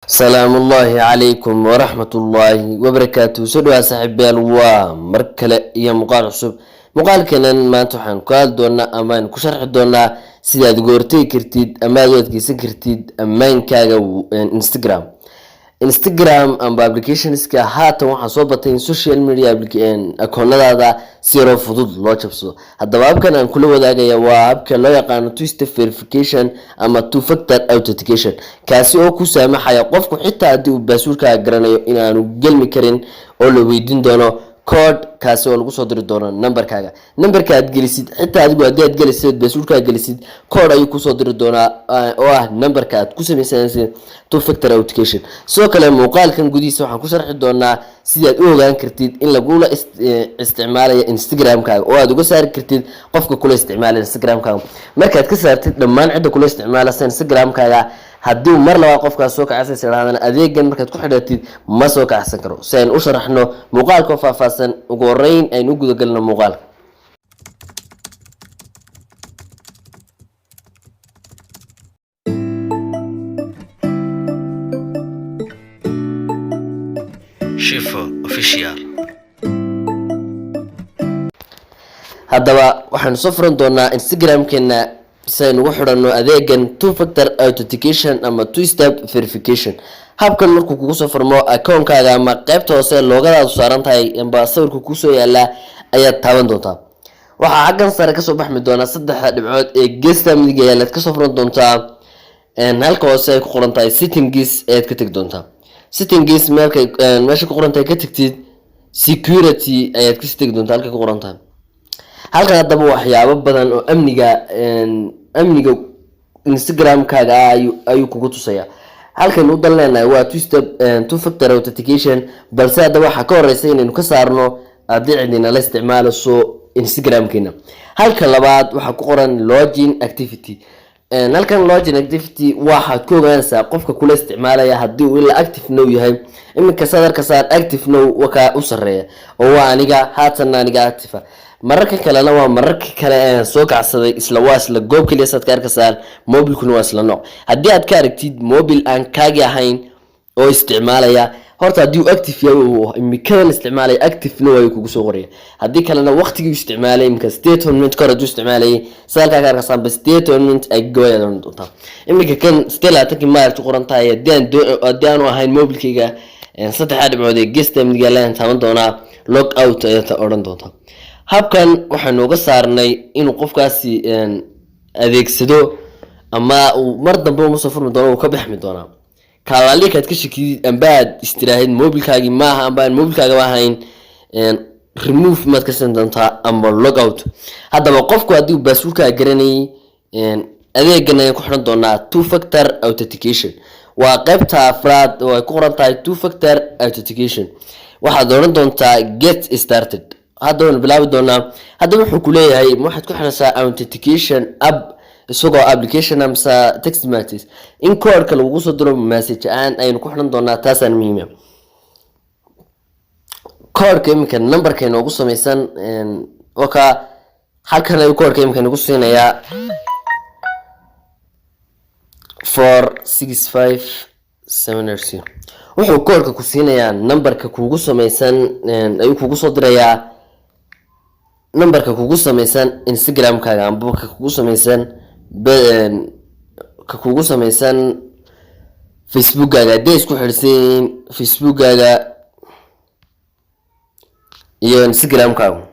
سلام الله عليكم ورحمة الله وبركاته. سدوا صاحبيال ومركلة يا مقال عصب مقال كنا ما تحن قال دونا أمان كشرح دونا سياد جورتي كرتيد أما يودك سكرتيد أمان كاجو انستغرام ام ابلكيشنز ka haatan waxa soo batay social media akoonada si fudud loo jabsado. Haddaba habkan aan kula wadaagaya waa habka loo yaqaan two step verification ama two factor authentication kaasi oo ku saamaxaya qofku xitaa haddii uu baasuurka garanayo inaanu gelmi karin oo la weydiin doono code kaasi oo lagu soo diri doono numberkaaga aad gelisid xitaa adigu aad gelisid baasuurka gelisid code ay ku soo diri doona oo ah numberka aad ku sameeysan two factor authentication. soo kale muuqaalkan gudihiisa waxaan ku sharxi doonaa sida aad u ogaan kartid in lagu isticmaalayo Instagram-kaaga oo aad uga saari kartid qofka kula isticmaalaya Instagram-kaaga markaad ka saartid dhammaan cid kula isticmaalaya Instagram-kaaga haddii mar laba qofkaas soo kacay siraadan adeegan markaad ku xidhatid ma soo kacsan karo. Saan u sharaxno muuqaalka faahfaahsan ugu horeyn aynu guda galno muuqaalka. Shifo official. haddaba waxaan soo furan doonaa Instagram-keena saynu ugu xidhanno adeegan two factor authentication ama two step verification. habkan markuu kugu soo furmo akoonkaaga ama qaybta hoose loogadaadu saaran tahay amba sawirka ku soo yaala ayaad taaban doontaa. waxaa xaggan sare ka soo baxmi doona saddex dhibcood ee geesta midig yaala ka soo furan doontaa halka hoose ay ku qoran tahay settings ee ka tag doontaa. settings meesha ku qoran tahay ka tagtid security ayaad ka tag doontaa halka ku qoran tahay. halka haddaba waxyaabo badan oo amniga Instagram-kaaga ayuu kugu tusaya. halkan u dalneenahay waa two factor authentication balse haddaba waxa ka horeysay inaynu ka saarno adeecdina la isticmaalayo Instagram-keena. halka labaad waxa ku qoran login activity. halkan login activity waxa ku ogaanaysaa qofka kula isticmaalaya haddii uu ila active no yahay. iminka sadarka saar active no waka u sareeya oo waa aniga haatan aniga active mararka kalena waa mararka kale ee soo kacsaday isla goob kaliya sadka arkasaan mobilkuna waa isla nooc. haddii aad ka aragtid mobil aan kaagi ahayn oo isticmaalaya horta haddii uu active yahay oo imikadan isticmaalay active no ay kugu soo qoraya. haddii kalena waqtigii isticmaalay imika statement ka hor isticmaalay salka ka arkasaan bas statement ay gooyaan doonta. imika kan statement ma ku qoran tahay haddii aan ahayn mobilkayga saddex dhibcood ee geesta midiga laan taaban doonaa log out ayta oran doonta. habkan waxaan uga saarnay inuu qofkaasi adeegsado ama uu mar dambe u soo furmi doono oo ka baxmi doona kaalali ka shakiyid ambaad istiraahid mobilkaagi maaha amba mobilkaaga ma ahayn remove mad ka san doonta ama log out. haddaba qofku haddii uu baasuurka garanay adeegan ay ku xiran doonaa two factor authentication waa qaybta afraad oo ay ku qoran tahay two factor authentication. waxaad dooran doontaa get started. haddaba bilaabi doonaa. haddaba wuxuu ku leeyahay waxaad ku xiraysaa authentication app isagoo application amsa text message in code lagu soo diro message aynu ku xiran doonaa taasaan muhiim ah. code imika numberka inoogu samaysan waka halkan ay code imika inoogu siinayaa 4657 wuxuu code ku siinayaa numberka kugu samaysan ayuu kugu soo dirayaa numberka kugu samaysan Instagram-kaaga amba kugu samaysan Facebook-kaaga haddii isku xirsan Facebook-kaaga iyo Instagram-kaaga.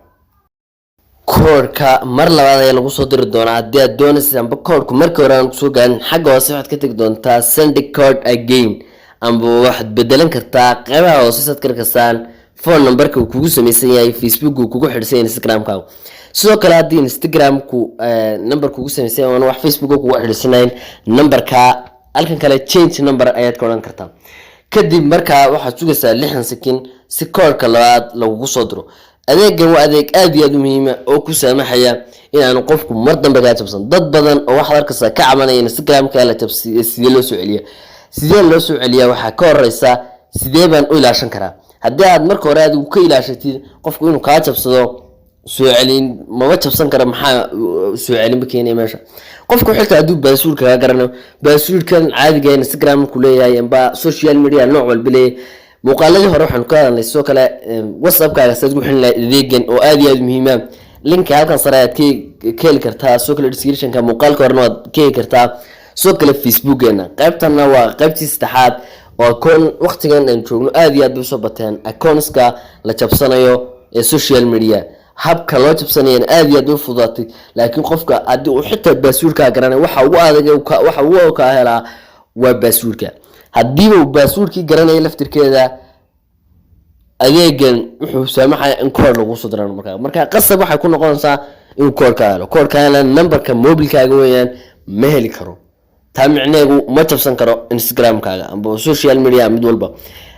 code-ka mar labaad ayaa lagu soo diri doonaa haddii aad doonaysid amba code-ku markii hore aan kusoo gaarin xagga hoose waxaad ka tagi doontaa send code again amba waxaad bedelan kartaa qaybaha hoose saad ka arkasaan phone numberka uu kugu samaysan yahay Facebook uu kugu xirsan Instagram-kaaga. sidoo kale haddii Instagram-ku number kugu samaysan yahay wax Facebook kugu xirsan numberka halkan kale change number ayaad ka oran kartaa. kadib markaa waxaad sugaysaa 60 second si code-ka labaad lagu soo diro. adeegan waa adeeg aad iyo aad u muhiim ah oo ku saamaxaya in aan qofku mar dambe ka jabsan. dad badan oo wax arkaysa ka cabanaya Instagram-ka la jabsiyo sidee loo soo celiyaa waxa ka horeysa sidee baan u ilaashan karaa. haddii aad marka hore aad ka ilaashatid qofku inuu ka jabsado soo celin ma jabsan kara maxaa soo celin ba keenay meesha qofku xitaa haduu baasuurka ka garanayo baasuurkan caadiga ah Instagram ku leeyahay amba social media nooc walba leeyahay muuqaaladii hore waxaan ka hadalnay soo kale WhatsApp-kaaga saad ku xilin adeegan oo aad iyo aad muhiim ah link halkan sare aad ka heli kartaa soo kale description-ka muuqaalka horena waad ka heli kartaa soo kale Facebook-geena qaybtana waa qaybtii saddexaad oo koon waqtigan aan joogno aad iyo aad u soo bateen accounts-ka la jabsanayo ee social media habka loo jabsanayo aad iyo aad u fududaatay laakiin qofka hadii uu xitaa baasuurka garanay waxa uu adag waxa uu ka helaa waa baasuurka hadii uu baasuurkii garanay laftirkeeda adeegan wuxuu saamaxay in koor lagu soo diraan marka qasab waxay ku noqonaysaa in koorka helo numberka mobilkaaga weeyaan ma heli karo taa micneegu ma jabsan karo Instagram-kaaga amba social media mid walba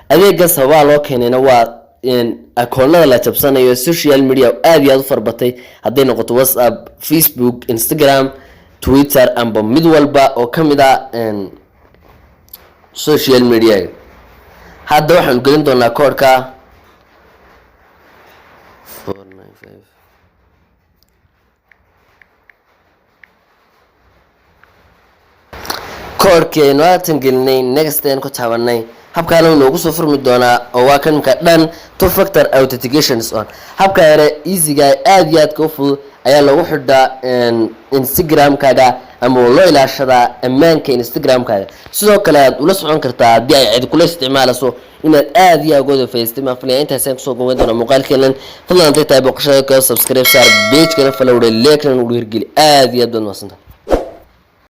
adeega sababa loo keenayna waa in akoonada la jabsanayo social media aad iyo aad u farbatay haday noqoto WhatsApp, Facebook, Instagram, Twitter amba mid walba oo kamid ah social media hadda waxaan gelin doonaa koodka 495 koodkeenu aatan gelinay next aan ku taabanay habkaana noogu soo furmi doonaa oo waa kan ka dhan two factor authentication on habka yare easy-ga aad iyo aad ka fudud ayaa lagu xidhaa Instagram-kaaga ama loo ilaashada ammaanka Instagram-kaaga sidoo kale aad ula socon kartaa hadii ay cid kula isticmaalayso inaad aad iyo aad uga faa'iideysto afliya inta aan soo go'an doona muuqaalkeena fadlan intay tahay boqoshada ka subscribe saar page-kana follow like-na u hirgeli aad iyo aad u mahadsantahay